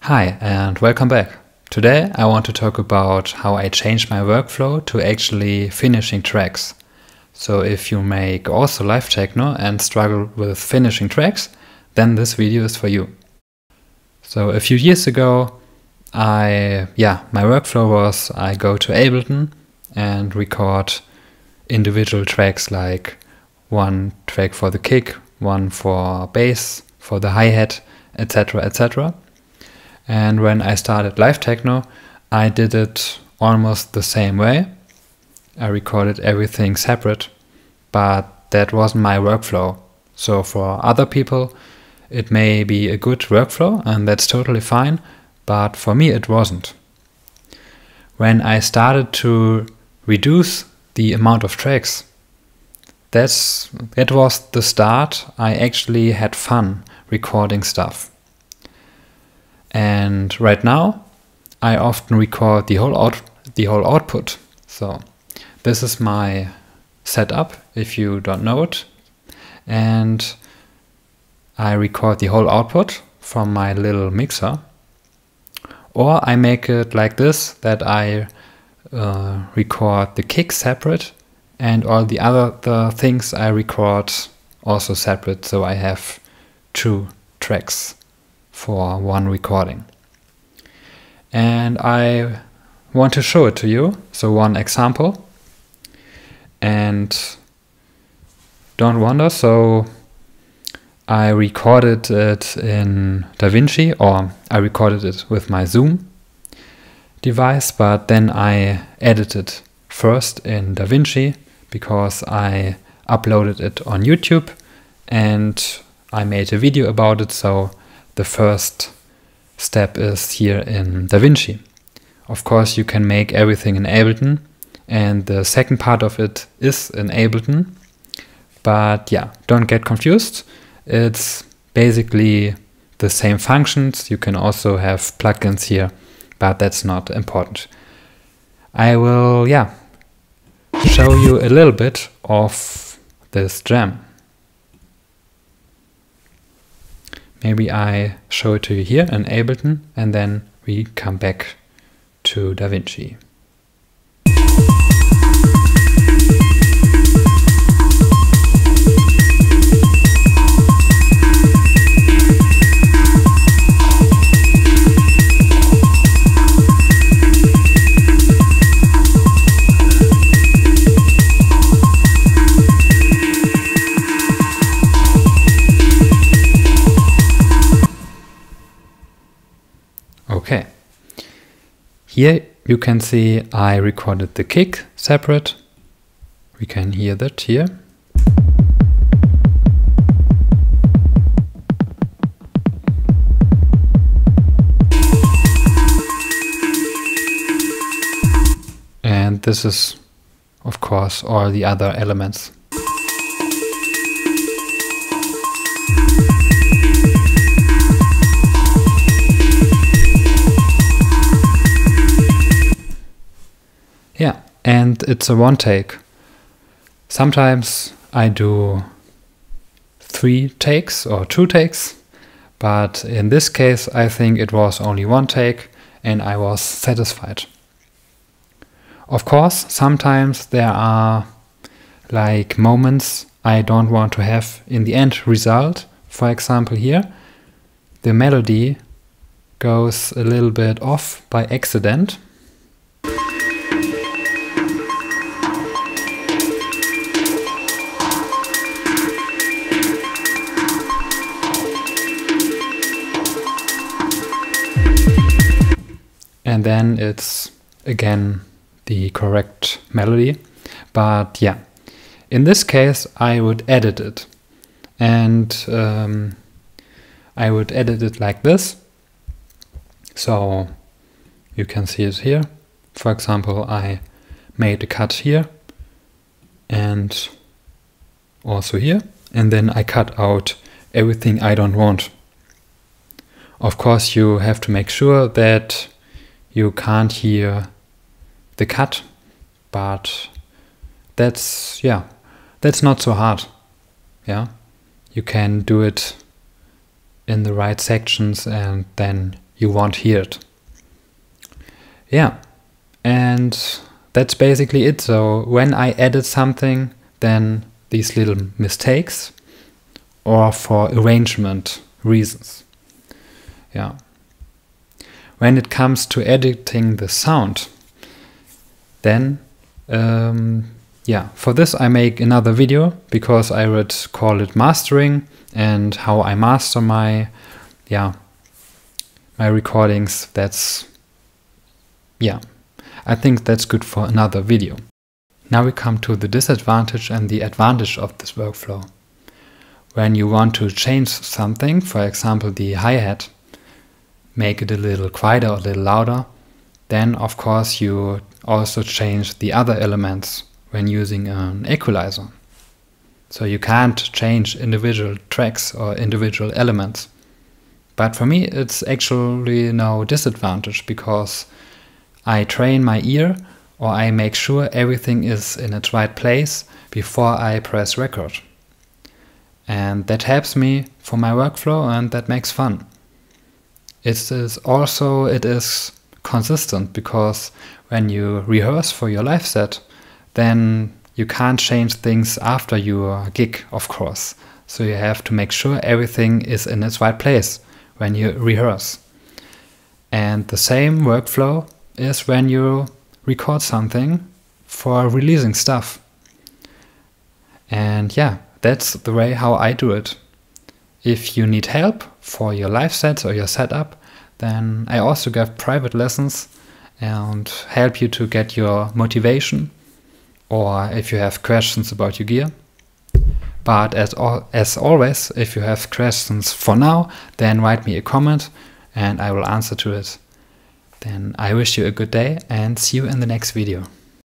Hi and welcome back. Today I want to talk about how I changed my workflow to actually finishing tracks. So if you make also live techno and struggle with finishing tracks, then this video is for you. So a few years ago, my workflow was I go to Ableton and record individual tracks, like one track for the kick, one for bass, for the hi-hat, etc, etc. And when I started live techno, I did it almost the same way. I recorded everything separate, but that wasn't my workflow. So for other people, it may be a good workflow and that's totally fine, but for me it wasn't. When I started to reduce the amount of tracks, that was the start. I actually had fun recording stuff. And right now, I often record the whole output. So this is my setup, if you don't know it. And I record the whole output from my little mixer. Or I make it like this, that I record the kick separate and all the other things I record also separate. So I have 2 tracks for one recording. And I want to show it to you. So one example. And don't wonder, so I recorded it in DaVinci, or I recorded it with my Zoom device, but then I edited first in DaVinci because I uploaded it on YouTube and I made a video about it. So the first step is here in DaVinci. Of course, you can make everything in Ableton, and the second part of it is in Ableton. But yeah, don't get confused. It's basically the same functions. You can also have plugins here, but that's not important. I will, show you a little bit of this jam. Maybe I show it to you here in Ableton and then we come back to DaVinci. Okay, here you can see I recorded the kick separate. We can hear that here. And this is, of course, all the other elements. Yeah, and it's a one take. Sometimes I do 3 takes or 2 takes, but in this case I think it was only 1 take and I was satisfied. Of course, sometimes there are like moments I don't want to have in the end result. For example here, the melody goes a little bit off by accident. And then it's again the correct melody. But yeah, in this case I would edit it. And I would edit it like this. So you can see it here. For example, I made a cut here and also here. And then I cut out everything I don't want. Of course, you have to make sure that you can't hear the cut, but that's not so hard. Yeah, you can do it in the right sections and then you won't hear it. Yeah, and that's basically it. So when I edit something, then these little mistakes, or for arrangement reasons. Yeah. When it comes to editing the sound, then yeah, for this I make another video, because I would call it mastering, and how I master my recordings. That's, yeah, I think that's good for another video. Now we come to the disadvantage and the advantage of this workflow. When you want to change something, for example the hi-hat, make it a little quieter or a little louder, then of course you also change the other elements when using an equalizer. So you can't change individual tracks or individual elements. But for me it's actually no disadvantage, because I train my ear, or I make sure everything is in its right place before I press record. And that helps me for my workflow, and that makes fun. It is consistent, because when you rehearse for your live set, then you can't change things after your gig, of course. So you have to make sure everything is in its right place when you rehearse. And the same workflow is when you record something for releasing stuff. And yeah, that's the way how I do it. If you need help for your live sets or your setup, then I also give private lessons and help you to get your motivation, or if you have questions about your gear. But as always, if you have questions for now, then write me a comment and I will answer to it. Then I wish you a good day and see you in the next video.